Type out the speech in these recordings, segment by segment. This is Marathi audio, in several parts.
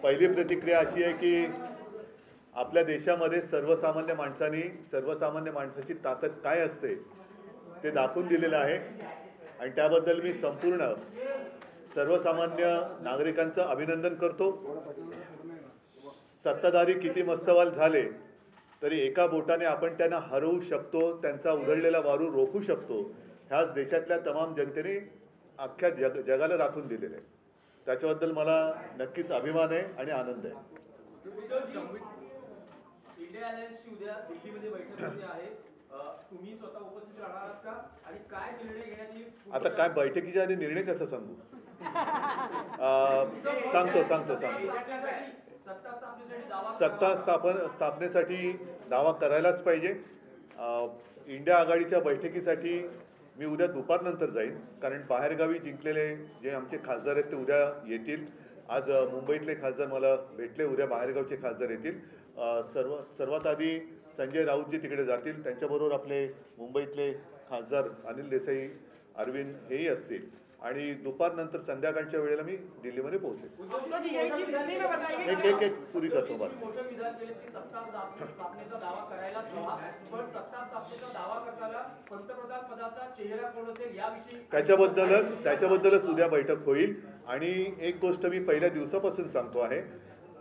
पहिली प्रतिक्रिया अशी आहे की आपल्या देशामध्ये सर्वसामान्य माणसाची ताकद काय असते ते दाखवून दिलेलं आहे आणि त्याबद्दल मी संपूर्ण सर्वसामान्य नागरिकांचं अभिनंदन करतो। सत्ताधारी किती मस्तवाल झाले तरी एका बोटाने आपण त्यांना हरवू शकतो, त्यांचा उधळलेला वारू रोखू शकतो, ह्याच देशातल्या तमाम जनतेने अख्ख्या जगाला दाखवून दिलेलं आहे। त्याच्याबद्दल मला नक्कीच अभिमान आहे आणि आनंद आहे। इंडिया अलायन्सची उद्या दिल्लीमध्ये बैठक होते आहे, तुम्ही स्वतः उपस्थित राहणार आहात का आणि काय निर्णय घेण्यात येईल? आता काय बैठकीच्या आधी निर्णय कसं सांगू? सांगतो सत्ता स्थापनेसाठी दावा करायलाच पाहिजे। इंडिया आघाडीच्या बैठकीसाठी मी उद्या दुपारनंतर जाईन, कारण बाहेरगावी जिंकलेले जे आमचे खासदार आहेत ते उद्या येतील। आज मुंबईतले खासदार मला भेटले, उद्या बाहेरगावचे खासदार येतील। सर्वात आधी संजय राऊतजी तिकडे जातील, त्यांच्याबरोबर आपले मुंबईतले खासदार अनिल देसाई, अरविंद हेही असतील आणि दुपारनंतर संध्याकाळच्या वेळेला मी दिल्लीमध्ये पोहोचेन। एक पुरी करतो बात। त्याच्याबद्दलच उद्या बैठक होईल। आणि एक गोष्ट मी पहिल्या दिवसापासून सांगतो आहे,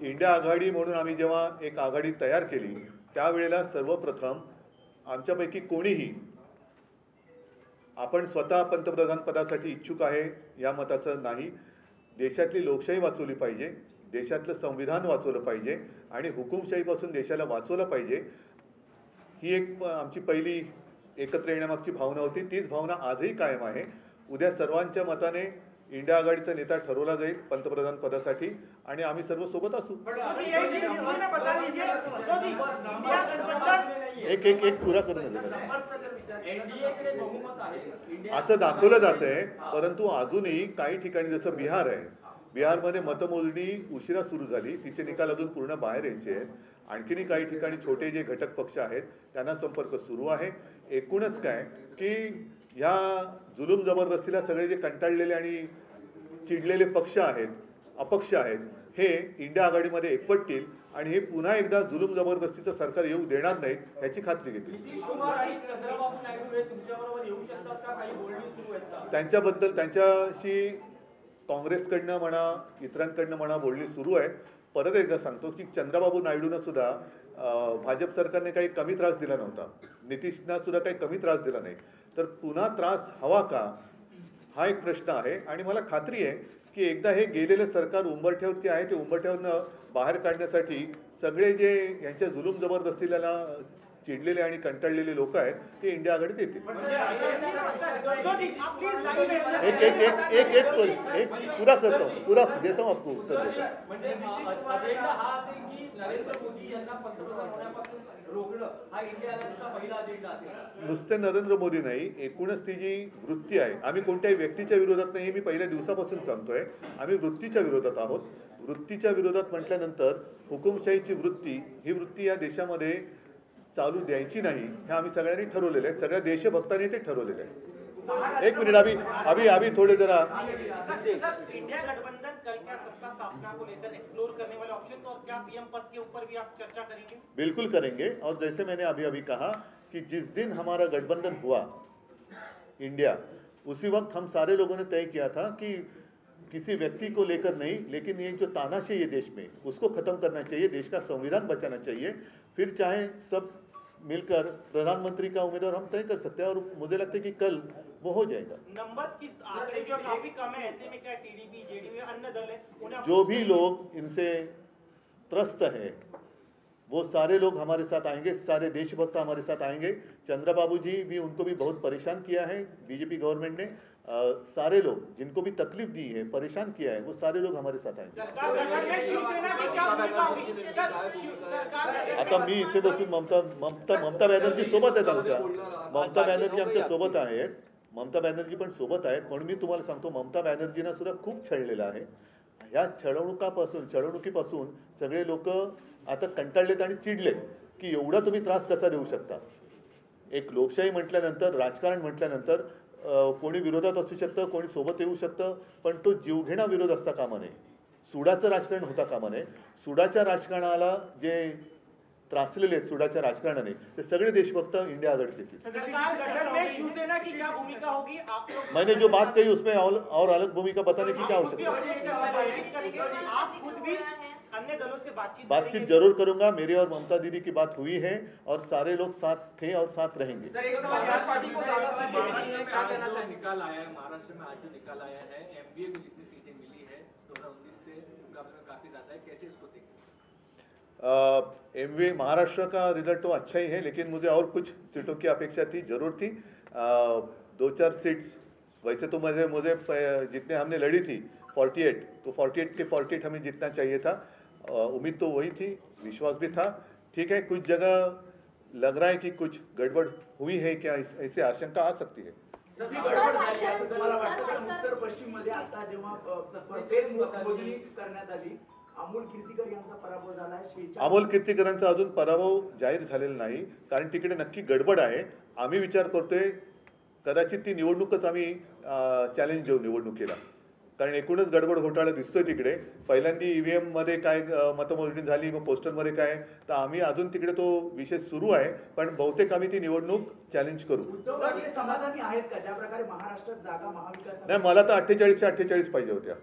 इंडिया आघाडी म्हणून आम्ही जेव्हा एक आघाडी तयार केली त्यावेळेला सर्वप्रथम आमच्यापैकी कोणीही आपण स्वतः पंतप्रधान पदासाठी इच्छुक आहे या मताचं नाही। देशातली लोकशाही वाचवली पाहिजे, देशातलं संविधान वाचवलं पाहिजे आणि हुकुमशाहीपासून देशाला वाचवलं पाहिजे, ही एक आमची पहिली एकत्र येण्यामागची भावना होती। तीच भावना आजही कायम आहे। उद्या सर्वांच्या मताने इंडिया आघाडीचा नेता ठरवला जाईल पंतप्रधान पदासाठी आणि आम्ही सर्व सोबत असू। एक पुरा करून असं दाखवलं जात आहे, परंतु अजूनही काही ठिकाणी जसं बिहार आहे, बिहारमध्ये मतमोजणी उशिरा सुरू झाली, तिचे निकाल अजून पूर्ण बाहेर यायचे आहेत। आणखीनही काही ठिकाणी छोटे जे घटक पक्ष आहेत त्यांना संपर्क सुरू आहे। एकूणच काय की ह्या जुलूम जबरदस्तीला सगळे जे कंटाळलेले आणि चिडलेले पक्ष आहेत, अपक्ष आहेत, हे इंडिया आघाडीमध्ये एकवटतील आणि हे पुन्हा एकदा जुलूम जबरदस्तीचं सरकार येऊ देणार नाहीत ह्याची खात्री घेतील। त्यांच्याबद्दल त्यांच्याशी काँग्रेसकडनं म्हणा इतरांकडनं म्हणा बोलणी सुरू आहेत। परत एकदा सांगतो की चंद्रबाबू नायडूंना सुद्धा भाजप सरकारने काही कमी त्रास दिला नव्हता, नितीशना सुद्धा काही कमी त्रास दिला नाही, तर पुन्हा त्रास हवा का हा एक प्रश्न आहे। आणि मला खात्री आहे की एकदा हे गेलेलं सरकार उंबरठ्यावरती आहे ते उंबरठ्यावरनं बाहेर काढण्यासाठी सगळे जे यांच्या जुलूम जबरदस्तीला चिडलेले आणि कंटाळलेले लोक आहेत ते इंडिया आघाडीत येतील। एक पुरा करतो, पुरा देतो आपको उत्तर देतो। नुसते नरेंद्र मोदी नाही, एकूणच ती जी वृत्ती आहे, आम्ही कोणत्याही व्यक्तीच्या विरोधात नाही हे मी पहिल्या दिवसापासून सांगतोय, आम्ही वृत्तीच्या विरोधात आहोत। वृत्तीच्या विरोधात म्हटल्यानंतर हुकुमशाहीची वृत्ती, ही वृत्ती या देशामध्ये चालू द्यायची नाही हे आम्ही सगळ्यांनी ठरवलेलं आहे, सगळ्या देशभक्तांनी ते ठरवलेलं आहे। एक मिनिट, अभी थोड़े जरा इंडिया गठबंधन कल क्या सत्ता स्थापना को लेकर एक्सप्लोर करने वाले ऑप्शंस और क्या पीएम पद के ऊपर भी आप चर्चा करेंगे? बिल्कुल करेंगे। और जैसे मैंने अभी कहा कि जिस दिन हमारा गठबंधन हुआ इंडिया, उसी वक्त हम सारे लोगों ने तय किया था कि किसी व्यक्ति को लेकर नहीं, लेकिन ये जो तानाशाही है देश में उसको खत्म करना चाहिए, देश का संविधान बचाना चाहिए। फिर चाहे सब मिलकर प्रधानमंत्री का उम्मीदवार हम तय कर सकते हैं और मुझे लगता है कि कल वो हो जाएगा। नंबर्स की आंकड़े जो काफी कम है, ऐसे में क्या टीडीपी जेडीयू अन्य दल है, जो भी लोग इनसे त्रस्त है वो सारे लोग हमारे साथ आएंगे, सारे देशभक्त हमारे साथ आएंगे। चंद्रबाबू जी भी, उनको भी बहुत परेशान किया है बीजेपी गवर्नमेंट ने, सारे लोग जिनको भी तकलीफ दी है, परेशान किया है, वो सारे लोग हमारे साथ आएंगे। आता मी इथे बसून ममता बॅनर्जी सोबत आहेत, आमच्या ममता बॅनर्जी आमच्या सोबत आहेत, ममता बॅनर्जी पण सोबत आहेत। म्हणून मी तुम्हाला सांगतो, ममता बॅनर्जींना सुद्धा खूप छळलेलं आहे। ह्या छळवणुकीपासून सगळे लोक आता कंटाळलेत आणि चिडलेत की एवढा तुम्ही त्रास कसा देऊ शकता। एक लोकशाही म्हटल्यानंतर, राजकारण म्हटल्यानंतर कोणी विरोधात असू शकतं, कोणी सोबत येऊ शकतं, पण तो जीवघेणा विरोध असता कामा नये। सुडाचं राजकारण होता कामा नये. सुडाच्या राजकारणाला जे त्रासलेले आहेत सुडाच्या राजकारणाने ते सगळे देशभक्त इंडिया आघाड़ी के. सरकार गठन में शिवसेना की क्या भूमिका होगी आप लोग? मैंने जो बात कही उसमें और अलग भूमिका बताने की क्या आप खुद भी आवश्यकता है? बातचीत करेंगे, आप खुद भी अन्य दलों से बातचीत बातचीत करेंगे? जरूर करूंगा. मेरी और ममता दीदी की बात हुई है और सारे लोग साथ थे और साथ रहेंगे. सर एक सवाल कांग्रेस पार्टी को ज्यादा महाराष्ट्र में क्या कहना चाहिए? निकाल आया है महाराष्ट्र में, आज जो निकाल आया है एमबीए को जितनी सीटें मिली है 2019 से मुकाबले में काफी ज्यादा है, कैसे इसको देखते हैं? एमवी महाराष्ट्र का रिजल्ट तो अच्छा ही है, लेकिन मुझे और कुछ सीटों की अपेक्षा थी, जरूर थी. 2-4 सीट्स वैसे तो मुझे जितने हमने लड़ी थी 48, तो 48 के 48 हमें जीतना चाहिए था. उम्मीद तो वही थी, विश्वास भी था. ठीक है, कुछ जगह लग रहा है कि कुछ गड़बड़ हुई है क्या, ऐसी आशंका आ सकती है. सगळी गडबड झाली असं तुम्हाला वाटतं? कारण उत्तर पश्चिम मध्ये आता जेव्हा मोजणी करण्यात आली, अमोल कीर्तीकर यांचा पराभव झाला. अमोल कीर्तीकरांचा अजून पराभव जाहीर झालेला नाही, कारण तिकडे नक्की गडबड आहे. आम्ही विचार करतोय कदाचित ती निवडणूकच आम्ही चॅलेंज देऊ निवडणुकीला, कारण एकूणच गडबड घोटाळा दिसतोय तिकडे. पहिल्यांदा ईव्हीएम मध्ये काय मतमोजणी झाली, मग पोस्टरमध्ये काय, तर आम्ही अजून तिकडे तो विषय सुरू आहे. पण बहुतेक आम्ही ती निवडणूक चॅलेंज करू. उद्धवराजे समाधानी आहेत का ज्या प्रकारे महाराष्ट्रात जागा महाविकास? नाही, मला तर 48च्या 48 पाहिजे होत्या.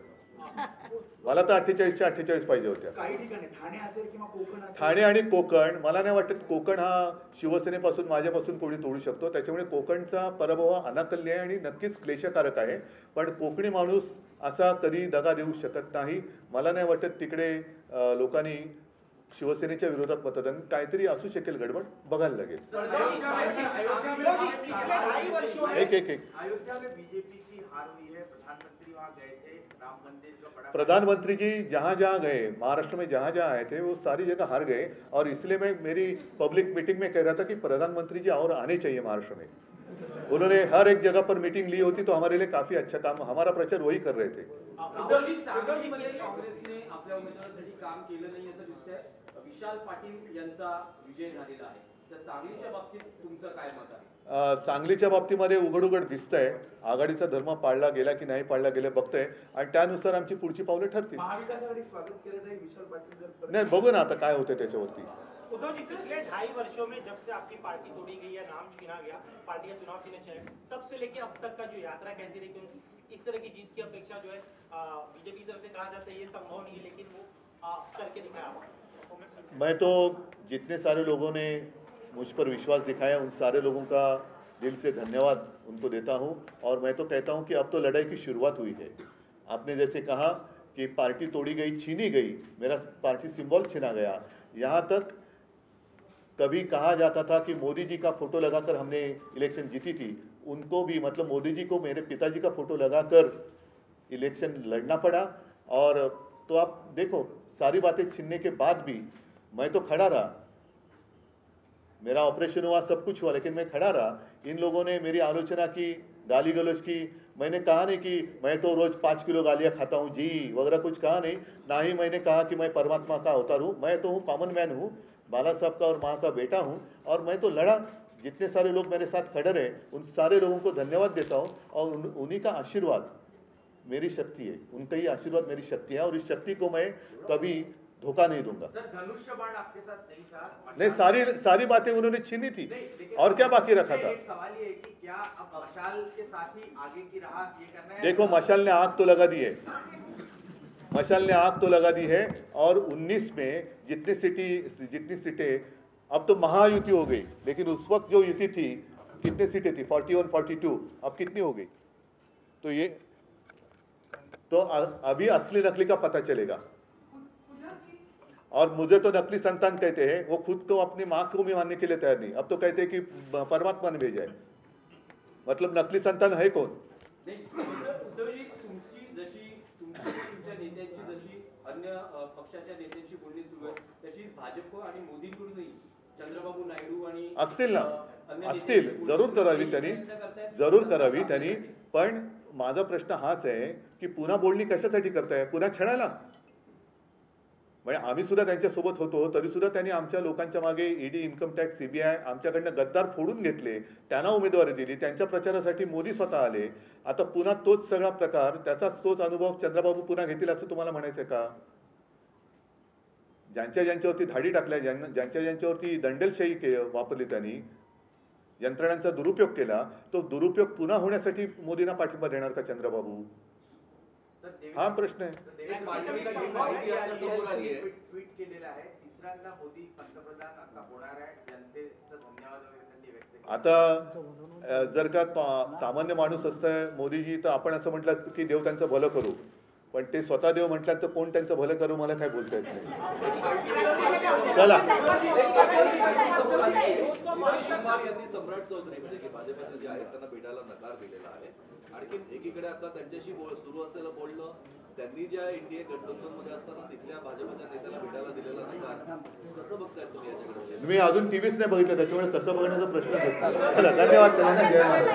मला तर 48च्या 48 पाहिजे होत्या. काही ठिकाणी ठाणे असेल किंवा कोकण असेल, ठाणे आणि कोकण, मला नाही वाटत कोकण हा शिवसेनेपासून माझ्यापासून कोणी तोडू शकतो. त्याच्यामुळे कोकणचा पराभव हा अनाकल्य आहे आणि नक्कीच क्लेशकारक आहे. पण कोकणी माणूस असा कधी दगा देऊ शकत नाही. मला नाही वाटत तिकडे लोकांनी शिवसेनेच्या विरोधात मतदान, काहीतरी असू शकेल गडबड, बघायला लागेल. एक अयोध्या में बीजेपी की हार हुई है, प्रधानमंत्री वहां गए थे, राम मंदिर का बड़ा प्रधानमंत्री जी जहाँ जहाँ गए, महाराष्ट्र में जहाँ जहाँ आए थे वो सारी जगह हार गए. और इसलिए मैं मेरी पब्लिक मीटिंग में कह रहा था कि प्रधानमंत्री जी और आने चाहिए महाराष्ट्र में. उन्होंने हर एक जगह पर मीटिंग ली होती तो हमारे लिए काफी अच्छा काम, हमारा प्रचार वही कर रहे थे. उद्धवजी, सांगलीमध्ये काँग्रेसने आपल्या उमेदवारासाठी काम केलं नाही असं दिसतंय. विशाल पाटील यांचा विजय झालेला आहे, तर सांगलीच्या बाबतीत तुमचं काय मत आहे? सांगलीच्या बाबतीमध्ये उघड उघड दिसतंय आघाडीचा धर्म पाळला गेला की नाही पाळला गेला बघतोय, आणि त्यानुसार आमची पुढची पावले ठरतील. महाविकास आघाड़ी स्वागत केलं जाईल विशाल पाटील जर नाही, बघू ना आता काय होतं त्याच्यावरती. उद्धव जी, पिछले 2.5 वर्षों में जब से आपकी पार्टी तोड़ी गई या नाम छीना गया, पार्टी का चुनाव चिन्ह चले, तब से लेके अब तक का जो यात्रा कैसी रही? क्योंकि इस तरह की जीत की अपेक्षा जो है बीजेपी की तरफ से कहा जाता है ये संभव नहीं है, लेकिन वो करके दिखाया. मैं तो जितने सारे लोगों ने मुझ पर विश्वास दिखाया उन सारे लोगों का दिल से धन्यवाद उनको देता हूं. और मैं तो कहता हूं कि अब तो लड़ाई की शुरुआत हुई है. आपने जैसे कहा कि पार्टी तोड़ी गई, छीनी गई, मेरा पार्टी सिंबल छीना गया. यहाँ तक कभी कहा जाता था कि मोदी जी का फोटो लगाकर हमने इलेक्शन जीती थी, उनको भी मतलब मोदी जी को मेरे पिताजी का फोटो लगाकर इलेक्शन लड़ना पड़ा. और तो आप देखो सारी बातें छीनने के बाद भी मैं तो खड़ा रहा. मेरा ऑपरेशन हुआ, सब कुछ हुआ, लेकिन मैं खड़ा रहा. इन लोगों ने मेरी आलोचना की, गाली गलौज की. मैंने कहा नहीं कि मैं तो रोज 5 किलो गालियाँ खाता हूँ जी वगैरह, कुछ कहा नहीं. ना ही मैंने कहा कि मैं परमात्मा का अवतार हूँ. मैं तो हूँ कॉमन मैन हूँ, बाला साहब का और माँ का बेटा हूँ. और मैं तो लड़ा. जितने सारे लोग मेरे साथ खड़े रहे उन सारे लोगों को धन्यवाद देता हूँ. और उन्हीं का आशीर्वाद मेरी शक्ति है, उनका ही आशीर्वाद मेरी शक्ति है. और इस शक्ति को मैं कभी धोखा नहीं दूंगा. सर धनुष्य बाण आपके साथ नहीं था? नहीं, सारी बातें उन्होंने छीनी थी, और क्या बाकी रखा था? एक सवाल ये है कि क्या अब मशाल के साथ ही आगे की राह ये करना है? देखो, मशाल ने आग तो लगा दी है, मशाल ने आग तो लगा दी है. और 19 में जितनी सीटें, अब तो महायुति हो गई, लेकिन उस वक्त जो युति थी कितनी सीटें थी? 41, 42. अब कितनी हो गई? तो ये तो अभी असली नकली का पता चलेगा. और मुझे तो नकली संतान कहते हैं, वो खुद को अपनी माँ को भी मानने के लिए तैयार नहीं. अब तो कहते हैं कि परमात्मा ने भेजा है. मतलब नकली संतान है कौन? उद्धवजी, तुमच्या नेत्यांची जशी अन्य पक्षाच्या नेत्यांची बोलणी सुरू आहे, तशीच भाजप आणि मोदींकडूनही चंद्रबाबू नायडू आणि असतील ना, असतील, जरूर करावी त्यांनी. पण माझा प्रश्न हाच आहे की पुन्हा बोलणी कशासाठी करताय? पुन्हा छळायला? म्हणजे आम्ही सुद्धा त्यांच्यासोबत होतो तरी सुद्धा त्यांनी आमच्या लोकांच्या मागे ईडी, इन्कम टॅक्स, सीबीआय आमच्याकडनं गद्दार फोडून घेतले, त्यांना उमेदवारी दिली, त्यांच्या प्रचारासाठी मोदी स्वतः आले. आता पुन्हा तोच सगळा प्रकार, त्याचाच तोच अनुभव चंद्रबाबू पुन्हा घेतील असं तुम्हाला म्हणायचं का? ज्यांच्यावरती धाडी टाकल्या, ज्यांच्यावरती दंडेलशाही वापरली, त्यांनी यंत्रणांचा दुरुपयोग केला, तो दुरुपयोग पुन्हा होण्यासाठी मोदींना पाठिंबा देणार का चंद्रबाबू? हा प्रश्न आहे. ट्विट केलेलं आहे, तिसऱ्यांदा मोदी पंतप्रधान आता होणार आहे, जनतेचं धन्यवाद वगैरे त्यांनी व्यक्त केले. आता जर का सामान्य माणूस असतंय मोदीजी, तर आपण असं म्हटलं की देव त्यांचं भलं करू, पण ते स्वतः देव म्हटलं तर कोण त्यांचं भलं करू मला काय बोलता येत नाही. चला, यांनी सम्राट चौधरी म्हणजे भाजपचे जे आहेत त्यांना भेटायला नकार दिलेला आहे. आणखी एकीकडे आता त्यांच्याशी सुरू असलेलं बोलणं, त्यांनी ज्या एनडीए गठबंधनमध्ये असताना तिथल्या भाजपच्या नेत्याला भेटायला दिलेला नकार, कसं बघताय तुम्ही याच्याकडे? मी अजून टीव्हीच नाही बघितलं, त्याच्यामुळे कसं बघण्याचा प्रश्न येतो. चला, धन्यवाद. चला ना, जय महाराज.